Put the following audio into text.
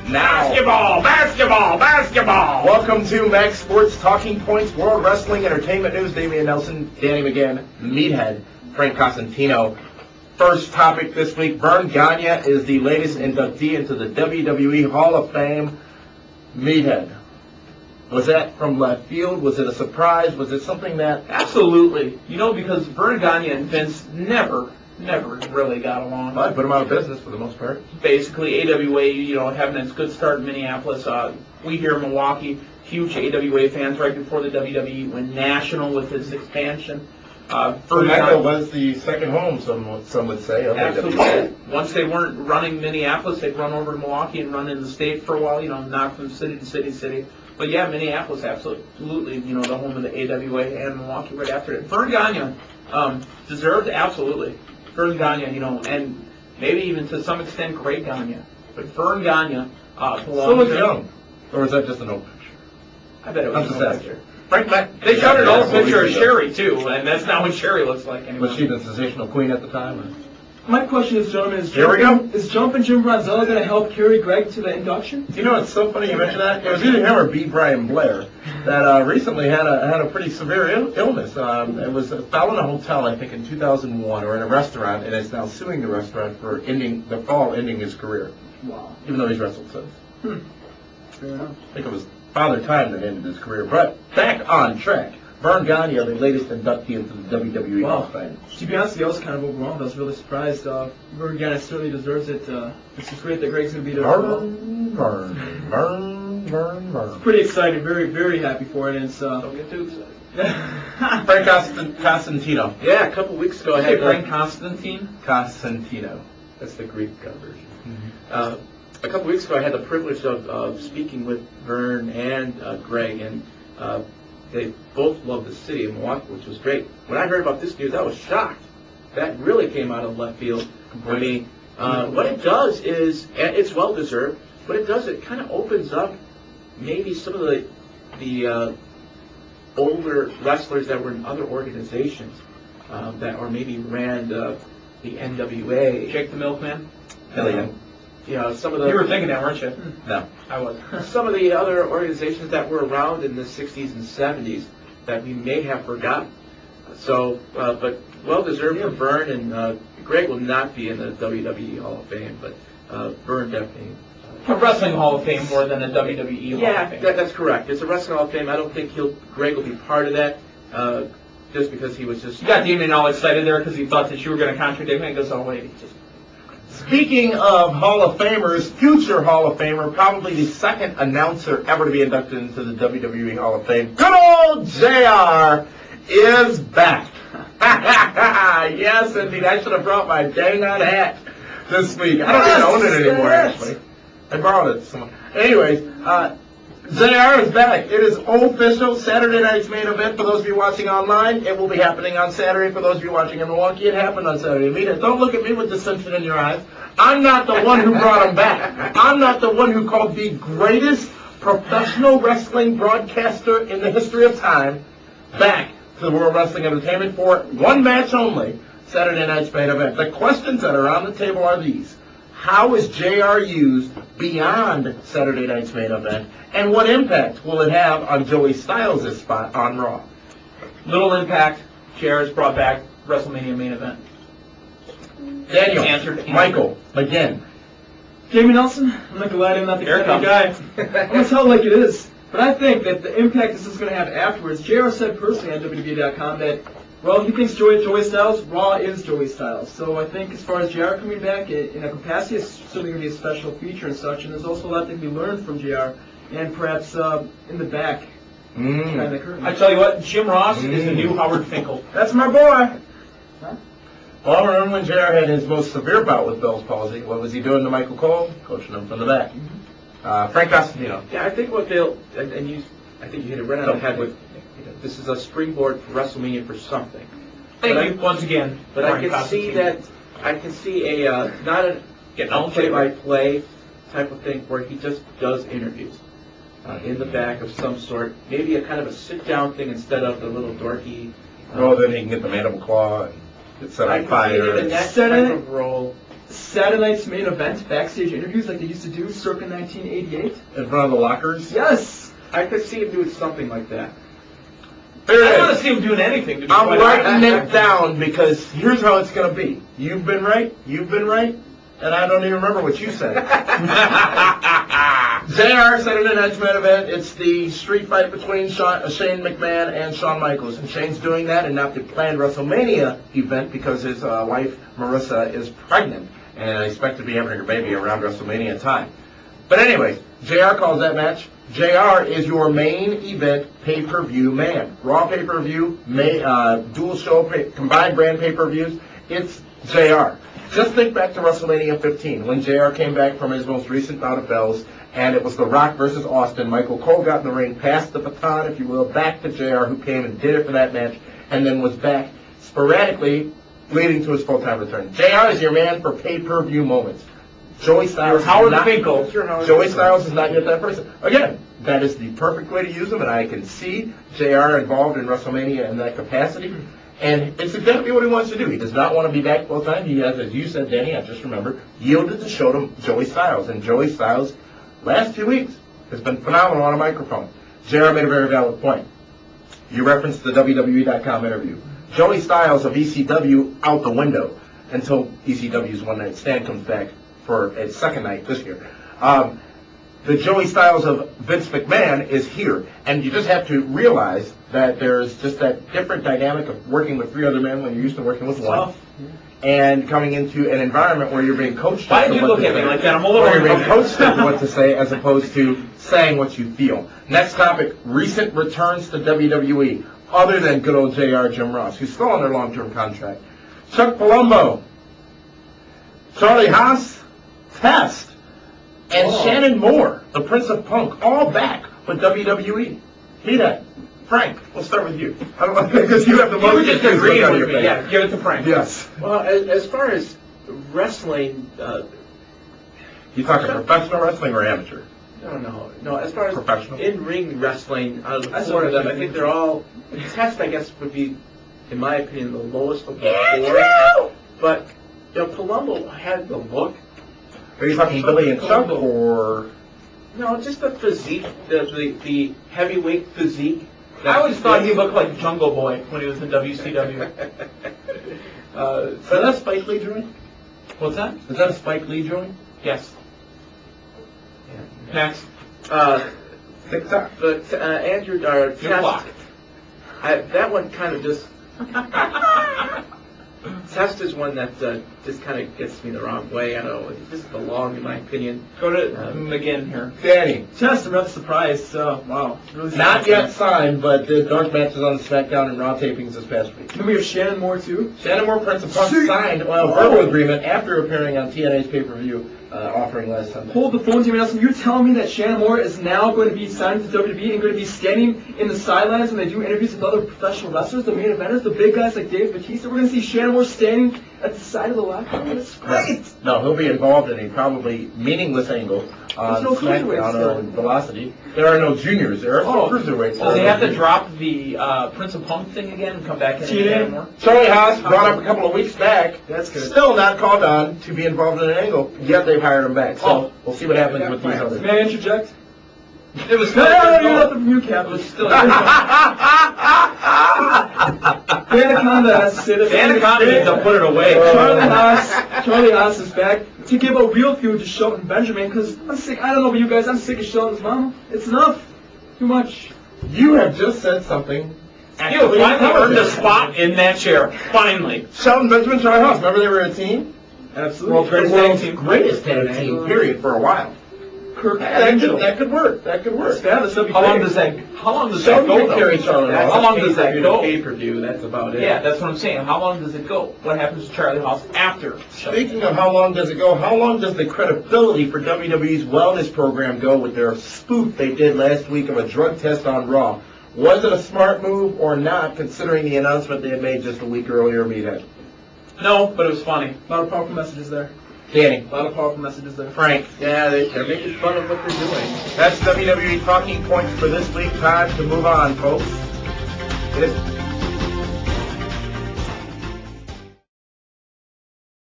Now, basketball! Welcome to Max Sports Talking Points, World Wrestling Entertainment News. Damian Nelson, Danny McGinn, Meathead, Frank Cosentino. First topic this week, Verne Gagne is the latest inductee into the WWE Hall of Fame. Meathead, was that from left field? Was it a surprise? Was it something that... Absolutely. You know, because Verne Gagne and Vince never really got along. Well, I put him out of business for the most part. Basically, AWA, having a good start in Minneapolis. We here in Milwaukee, huge AWA fans right before the WWE went national with its expansion. Mecca was the second home, some would say. Absolutely. Once they weren't running Minneapolis, they'd run over to Milwaukee and run in the state for a while, knock from city to city. But yeah, Minneapolis, absolutely, the home of the AWA and Milwaukee right after it. Verne Gagne, deserved, absolutely. Verne Gagne, and maybe even to some extent Greg Gagne. But Verne Gagne belongs. So was young. Or was that just an old picture? I bet it was an old picture. They showed an old picture of Sherry, too, and that's not what Sherry looks like anymore. Was she the sensational queen at the time? Or? My question is, gentlemen, is Jumpin' Jim Brunzella going to help carry Greg to the induction? It's so funny you mentioned that. It was either him or B. Brian Blair that recently had a pretty severe illness. It was found in a hotel, I think, in 2001, or in a restaurant, and is now suing the restaurant for ending his career. Wow. Even though he's wrestled since. Fair enough. I think it was Father Time that ended his career. But back on track. Verne Gagne, the latest inductee into the WWE Hall of Fame. To be honest, I was kind of overwhelmed. I was really surprised. Verne Gagne certainly deserves it. It's just great that Greg's going to be there. Verne. Pretty excited. Very, very happy for it. And it's, Don't get too excited. Frank Cosentino. Yeah, a couple weeks ago I Hey, had Frank Constantine? Cosentino. That's the Greek version. A couple weeks ago I had the privilege of speaking with Verne and Greg, and they both love the city of Milwaukee, which was great. When I heard about this news, I was shocked. That really came out of left field. I mean, what it does is, and it's well-deserved, what it does, it kind of opens up maybe some of the older wrestlers that were in other organizations or maybe ran the NWA. Jake the Milkman? Some of the... You were thinking that, weren't you? No. I was. Some of the other organizations that were around in the 60s and 70s that we may have forgotten. So, but well-deserved for Verne, and Greg will not be in the WWE Hall of Fame, but Verne definitely. A Wrestling Hall of Fame more than a WWE Hall of Fame. Yeah, that's correct. It's a Wrestling Hall of Fame. I don't think Greg will be part of that, just because he was just... You got Damien all excited there because he thought that you were going to contradict me. He goes, oh, wait, Speaking of Hall of Famers, future Hall of Famer, probably the second announcer ever to be inducted into the WWE Hall of Fame, good old JR is back. Yes, indeed. I should have brought my dang on hat this week. I don't even own it anymore, actually. I borrowed it. Anyways, JR is back. It is official. Saturday night's main event for those of you watching online. It will be happening on Saturday for those of you watching in Milwaukee. It happened on Saturday. Media, don't look at me with dissension in your eyes. I'm not the one who brought him back. I'm not the one who called the greatest professional wrestling broadcaster in the history of time back to the World Wrestling Entertainment for one match only, Saturday night's main event. The questions that are on the table are these. How is JR used beyond Saturday night's main event, and what impact will it have on Joey Styles' spot on Raw? little impact. JR is brought back. WrestleMania main event. Daniel, Michael, again. Jamie Nelson, I'm not going to lie to him, not the kind of guy. I'm going to tell it like it is. But I think that the impact this is going to have afterwards, JR said personally on WWE.com that, well, he thinks Joey Styles, Raw is Joey Styles. So I think as far as JR coming back in a capacity, it's certainly going to be a special feature and such. And there's also a lot that can be learned from JR, and perhaps in the back. I tell you what, Jim Ross is the new Howard Finkel. That's my boy. Huh? Well, remember when JR had his most severe bout with Bell's palsy? What was he doing to Michael Cole? Coaching him from the back. Frank Cosentino. Yeah, I think what they'll, I think you hit it right on the head with, this is a springboard for WrestleMania for something. Thank you once again. But I can see a not a play-by-play type of thing where he just does interviews in the back of some sort. Maybe a kind of a sit-down thing instead of the little dorky. Then he can get the mandible claw. It's set I on can see fire. it in that Saturday- type of role. Saturday night's main event, backstage interviews like they used to do circa 1988. In front of the lockers. Yes! I could see him doing something like that. There I it want to is. see him doing anything. To be I'm quite writing honest. it down because here's how it's going to be. You've been right, and I don't even remember what you said. JR Saturday Night's main event. It's the street fight between Shane McMahon and Shawn Michaels. And Shane's doing that and not the planned WrestleMania event because his wife, Marissa, is pregnant. And I expect to be having her baby around WrestleMania time. But anyways, JR calls that match. JR is your main event pay-per-view man. Raw pay-per-view, dual show, combined brand pay-per-views. It's JR. Just think back to WrestleMania 15 when JR came back from his most recent bout of bells, and it was The Rock versus Austin. Michael Cole got in the ring, passed the baton, if you will, back to JR, who came and did it for that match, and then was back sporadically leading to his full-time return. JR is your man for pay-per-view moments. Joey Styles is Howard not- Finkel. Joey Styles is not yet that person. Again, that is the perfect way to use him, and I can see JR involved in WrestleMania in that capacity. And it's exactly what he wants to do. He does not want to be back full time. He has, as you said, Danny, I just remembered, yielded the show to Joey Styles. And Joey Styles, last 2 weeks, has been phenomenal on a microphone. JR made a very valid point. You referenced the WWE.com interview. Joey Styles of ECW out the window until ECW's One Night Stand comes back for its second night this year. The Joey Styles of Vince McMahon is here, and you just have to realize that there's just that different dynamic of working with 3 other men when you're used to working with one, and coming into an environment where you're being coached. Why as to do you what look to at me say, like that? I'm a little where you're being uncomfortable. coached as to what to say, as opposed to saying what you feel. Next topic: recent returns to WWE, other than good old JR Jim Ross, who's still under long-term contract. Chuck Palumbo, Charlie Haas, Test, and Shannon Moore, the Prince of Punk, all back with WWE. See that? Frank, we'll start with you. I don't know, because you have the You most were just confused agreeing look on with your me. face. Yeah, give it to Frank. Yes. Well, as far as wrestling, You talking professional wrestling or amateur? no. As far as Professional. in-ring wrestling, out of the I four of them, I support think that. they're all. Test, I guess, would be, in my opinion, the lowest of the 4. But Palumbo had the look. Are you talking Billy and Chuck or? No, just the physique, the heavyweight physique. I always thought he looked like Jungle Boy when he was in WCW. Is that a Spike Lee joint? What's that? Is that a Spike Lee joint? Yes. Next. TikTok. But Andrew You're Test, blocked. that one kind of just. Test is one that just kind of gets me the wrong way. I don't know. This is the long, in my opinion. Go to McGinn here. Danny. Test, I'm not surprised, so, wow. Really Not surprised. yet signed, but the dark matches on SmackDown and Raw tapings this past week. Then we have Shannon Moore, too. Shannon Moore, Prince of Punk, signed a verbal agreement after appearing on TNA's pay-per-view offering last Sunday. Hold the phone to me, Nelson. You're telling me that Shannon Moore is now going to be signed to WWE and going to be standing in the sidelines when they do interviews with other professional wrestlers, the main eventers, the big guys like Dave Bautista? We're going to see Shannon Moore standing at the side of the locker room. That's great. No, he'll be involved in a probably meaningless angle on There's no cruiserweights SmackDown still. or Velocity. There are no juniors. There are still cruiserweights. So they have to drop the Prince of Punk thing again and come back in TNA? again more? Charlie Haas brought up a couple of weeks back. That's good. Still not called on to be involved in an angle, yet they've hired him back. So we'll see what happens with these others. May I interject? It was still No, you're nothing from you, Cap. It was still Anaconda has to say that. Anaconda needs to put it away. Charlie Haas is back to give a real feud to Shelton Benjamin because I'm sick. I don't know about you guys. I'm sick of Shelton's mama. It's enough. Too much. You have just said something. You finally earned a spot in that chair. Finally. Shelton Benjamin, Charlie Haas. Remember they were a team? Absolutely. Greatest The world's tag team. greatest tag team, period, for a while. Kirk That could work. That could work. Fabulous. That'd be How long great. does that Shelton go could though? carry Charlie That's Haas. How long does that go? Pay-per-view, that's about it. Yeah, that's what I'm saying. How long does it go? What happens to Charlie Haas after? Speaking of how long does it go, how long does the credibility for WWE's wellness program go with their spoof they did last week of a drug test on Raw? Was it a smart move or not, considering the announcement they had made just a week earlier, Meathead? No, but it was funny. A lot of powerful messages there. Danny, A lot of powerful messages there. Frank, Yeah, they're making fun of what they're doing. that's WWE Talking Points for this week. Time to move on, folks. It is